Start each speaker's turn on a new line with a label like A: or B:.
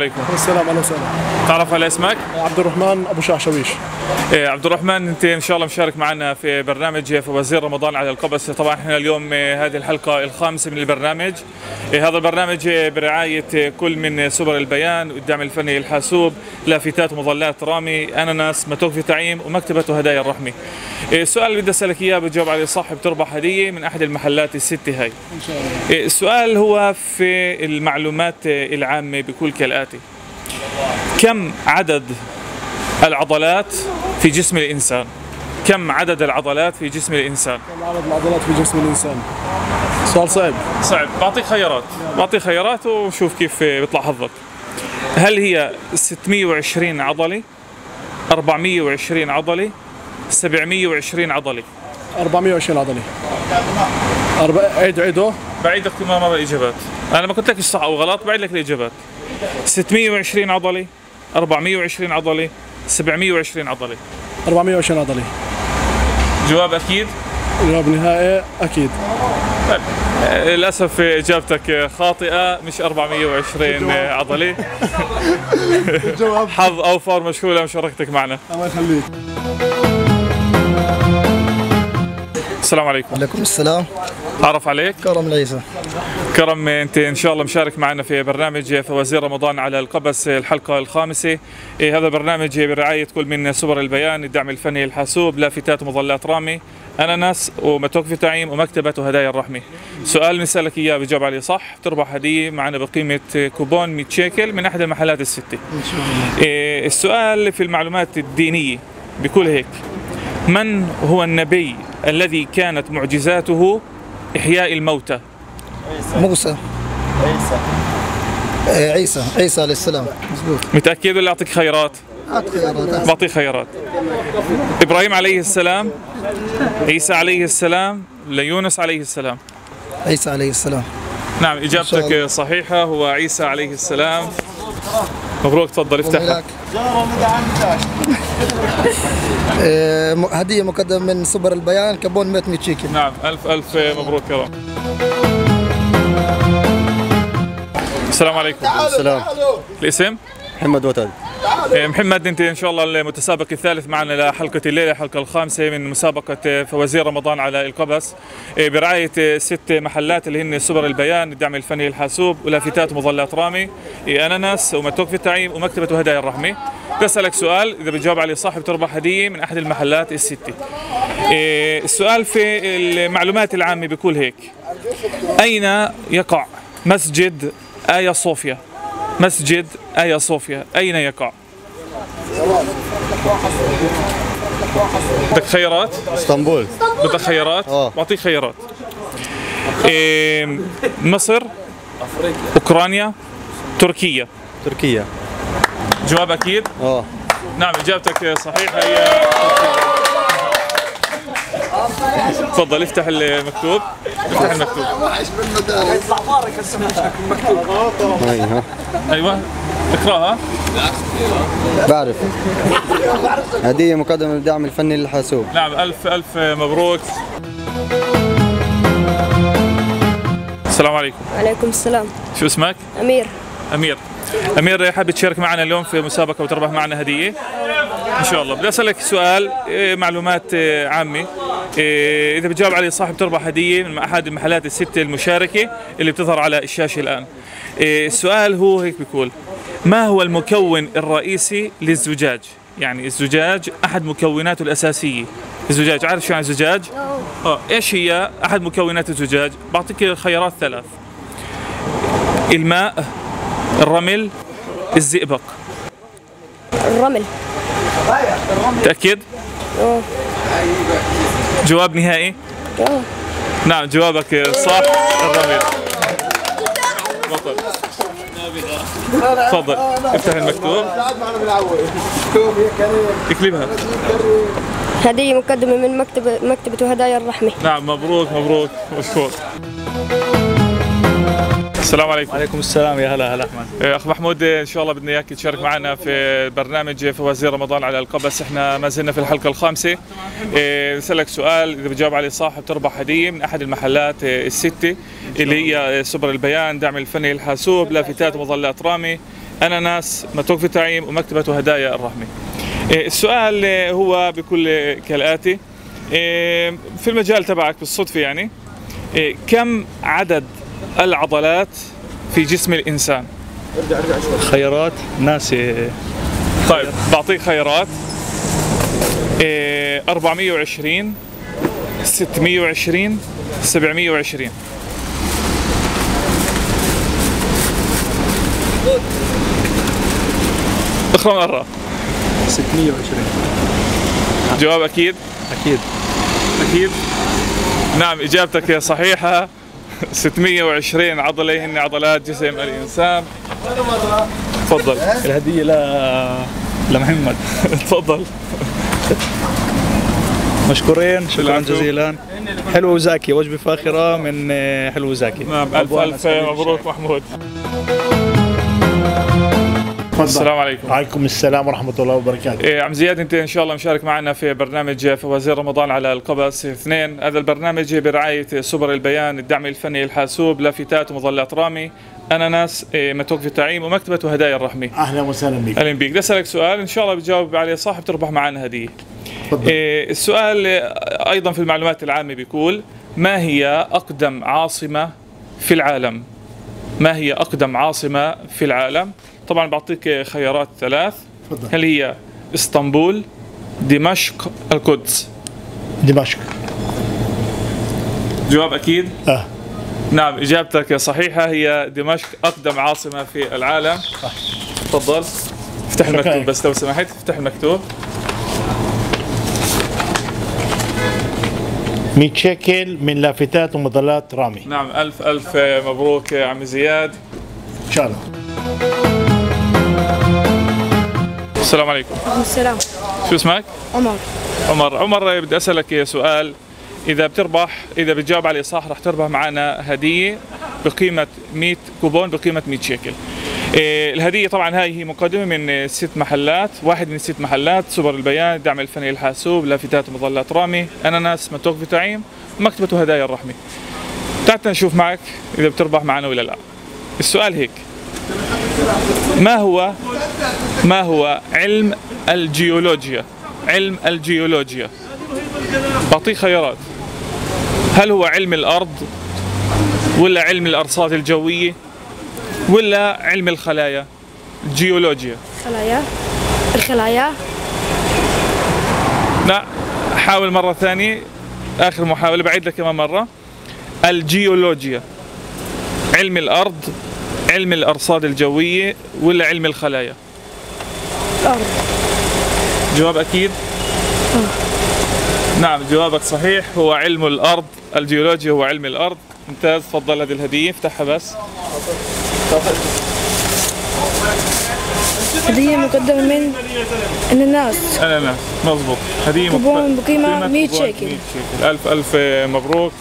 A: عليكم.
B: السلام، اهلا وسهلا.
A: تعرف على اسمك؟
B: عبد الرحمن ابو شعشويش.
A: عبد الرحمن، انت ان شاء الله مشارك معنا في برنامج فوازير رمضان على القبس. طبعا احنا اليوم هذه الحلقه الخامسه من البرنامج. هذا البرنامج برعايه كل من سبر البيان والدعم الفني الحاسوب، لافتات ومظلات رامي، اناناس، متوفي تعيم، ومكتبه هدايا الرحمه. السؤال اللي بدي اسالك اياه بتجاوب عليه صح بتربح هديه من احد المحلات السته هاي
B: ان شاء الله.
A: السؤال هو في المعلومات العامه، بيقول كالاتي: كم عدد العضلات في جسم الإنسان؟ كم عدد العضلات في جسم الإنسان؟
B: كم عدد العضلات في جسم الانسان؟ سؤال صعب.
A: صعب. بعطيك خيارات وشوف كيف بيطلع حظك. هل هي 620 عضلة، 420 عضلة، 720 عضلة؟
B: 420 عضله. عيدوا.
A: بعيد لك مرة الإجابات. أنا ما قلت لك صح أو غلط، بعيد لك الإجابات. 620 عضلة، 420 عضلة، 720 عضلة.
B: 420 عضله.
A: جواب أكيد؟
B: جواب نهائي اكيد.
A: طيب. للأسف إجابتك خاطئة، مش 420 عضلة.
B: جواب
A: حظ أوفر، مشكورة مشاركتك معنا.
B: الله يخليك.
A: السلام عليكم.
C: وعليكم السلام.
A: تعرف عليك؟
C: كرم العيسى.
A: كرم، انت ان شاء الله مشارك معنا في برنامج فوازير رمضان على القبس الحلقه الخامسه. هذا برنامج برعايه كل من سبر البيان، الدعم الفني الحاسوب، لافتات ومظلات رامي، اناناس، ومتوفي تعيم، ومكتبه هدايا الرحمه. سؤال نسالك اياه بتجاوب عليه صح بتربح هديه معنا بقيمه كوبون 100 شيكل من احد المحلات السته.
C: ان شاء الله.
A: السؤال في المعلومات الدينيه بيقول هيك: من هو النبي الذي كانت معجزاته إحياء الموتى؟
C: موسى. عيسى عليه السلام. مزبوط.
A: متأكد ولا أعطيك خيارات؟
C: خيارات.
A: بعطيك خيارات: إبراهيم عليه السلام، عيسى عليه السلام، ليونس عليه السلام.
C: عيسى عليه السلام.
A: نعم، إجابتك صحيحة، هو عيسى عليه السلام. مبروك، تفضل افتح.
C: هدية مقدمة من سوبر البيان، كابون 100 شيكل.
A: نعم، ألف مبروك يا رب. السلام عليكم.
D: السلام.
A: الاسم؟
D: محمد وتاد.
A: محمد، انت ان شاء الله المتسابق الثالث معنا لحلقه الليله، الحلقه الخامسه من مسابقه فوازير رمضان على القبس برعايه 6 محلات اللي هن سبر البيان، الدعم الفني الحاسوب، ولافتات ومظلات رامي، اناناس، ومتوفي تعيم، ومكتبه هدايا الرحمه. بسألك سؤال، اذا بتجاوب عليه صح بتربح هديه من احد المحلات السته. السؤال في المعلومات العامه بيقول هيك: اين يقع مسجد آيا صوفيا؟ مسجد آيا صوفيا أين يقع؟ بدك خيارات؟
D: اسطنبول.
A: بدك خيارات؟ بعطيك خيارات: مصر، أوكرانيا، تركيا.
D: تركيا.
A: جواب أكيد؟ نعم، إجابتك صحيحة، هي تفضل افتح المكتوب. افتح المكتوب. ايوه، اقراها.
D: بعرف. هدية مقدمة للدعم الفني للحاسوب.
A: نعم، ألف مبروك. السلام عليكم.
E: وعليكم السلام.
A: شو اسمك؟ أمير، حابب تشارك معنا اليوم في مسابقة وتربح معنا هدية؟ إن شاء الله. بدي أسألك سؤال معلومات عامة، إذا بتجاوب عليه صح بتربح هدية من أحد المحلات الستة المشاركة اللي بتظهر على الشاشة الآن. السؤال هو هيك بيقول: ما هو المكون الرئيسي للزجاج؟ يعني الزجاج أحد مكوناته الأساسية. الزجاج، عارف شو يعني الزجاج؟ إيش هي أحد مكونات الزجاج؟ بعطيك خيارات 3: الماء، الرمل، الزئبق.
E: الرمل.
A: تأكد؟ جواب نهائي؟ نعم، جوابك صح، الرمل. بطل. تفضل افتح المكتوب. اكتبها.
E: هدية مقدمة من مكتبة هدايا الرحمة.
A: نعم، مبروك، مشكور. السلام عليكم.
F: وعليكم السلام. يا هلا احمد.
A: اخ محمود، ان شاء الله بدنا اياك تشارك معنا في برنامج فوازير رمضان على القبس. احنا ما زلنا في الحلقه الخامسه. نسالك سؤال، اذا بتجاوب عليه صح بتربح هديه من احد المحلات السته اللي هي سبر البيان، دعم الفني الحاسوب، لافتات ومظلات رامي، أناناس، متوك فيتاعيم، ومكتبة هدايا الرحمة. السؤال هو بكل كالآتي: في المجال تبعك بالصدفة يعني كم عدد العضلات في جسم الإنسان؟
F: خيارات ناسي.
A: طيب بعطيك خيارات: 420 620 720. أخرى مرة.
B: 620.
A: جواب أكيد؟
F: اكيد.
A: أكيد؟ نعم، إجابتك صحيحة. 620 عضلة هن عضلات جسم الإنسان. تفضل.
F: الهديه لمحمد.
A: تفضل.
F: مشكورين، شكرا
A: العفو.
F: جزيلا. حلو وزاكي، وجبه فاخره من حلو وزاكي.
A: نعم، ألف مبروك محمود. السلام عليكم.
G: وعليكم السلام ورحمة الله وبركاته.
A: عم زياد، انت ان شاء الله مشارك معنا في برنامج فوازير رمضان على القبس 2. هذا البرنامج برعاية سوبر البيان، الدعم الفني الحاسوب، لافتات ومظلات رامي، اناناس، متوك فيتاعيم، ومكتبة هدايا الرحمة.
G: أهلا وسهلا بك.
A: اهلا بك. بدي اسالك سؤال ان شاء الله بتجاوب عليه صح بتربح معنا هدية.
G: تفضل.
A: السؤال ايضا في المعلومات العامة بيقول: ما هي اقدم عاصمة في العالم؟ ما هي اقدم عاصمة في العالم؟ طبعا بعطيك خيارات 3.
G: تفضل.
A: هل هي اسطنبول، دمشق، القدس؟
G: دمشق.
A: جواب اكيد؟
G: آه.
A: نعم، اجابتك صحيحة، هي دمشق اقدم عاصمة في العالم. تفضل. افتح المكتوب بس لو سمحت، افتح المكتوب.
G: 100 شيكل من لافتات ومظلات رامي.
A: نعم، ألف مبروك يا عم زياد.
G: إن شاء الله.
A: السلام عليكم.
E: السلام.
A: شو اسمك؟
E: عمر.
A: عمر بدي اسألك سؤال. إذا بتجاوب عليه صح رح تربح معنا هدية بقيمة 100 كوبون بقيمة 100 شيكل. الهدية طبعا هاي هي مقدمة من 6 محلات، واحد من 6 محلات: سوبر البيان، الدعم الفني الحاسوب، لافتات ومظلات رامي، أناناس، متوك فيتاعيم، مكتبة هدايا الرحمة. تعال نشوف معك إذا بتربح معنا ولا لا. السؤال هيك: ما هو علم الجيولوجيا؟ علم الجيولوجيا. بعطيك خيارات: هل هو علم الأرض، ولا علم الأرصاد الجوية، ولا علم الخلايا؟ جيولوجيا.
E: الخلايا.
A: لا، حاول مرة ثانية، آخر محاولة، بعيد لك كمان مرة. الجيولوجيا، علم الأرض، علم الأرصاد الجوية، ولا علم الخلايا؟
E: الأرض.
A: جواب أكيد؟ نعم، جوابك صحيح، هو علم الأرض. الجيولوجيا هو علم الأرض. ممتاز. تفضل، هذه الهدية افتحها بس.
E: هدية مقدمة من الناس.
A: أناناس، مضبوط. هدية
E: كوبون بقيمة 100 شيكل.
A: ألف مبروك.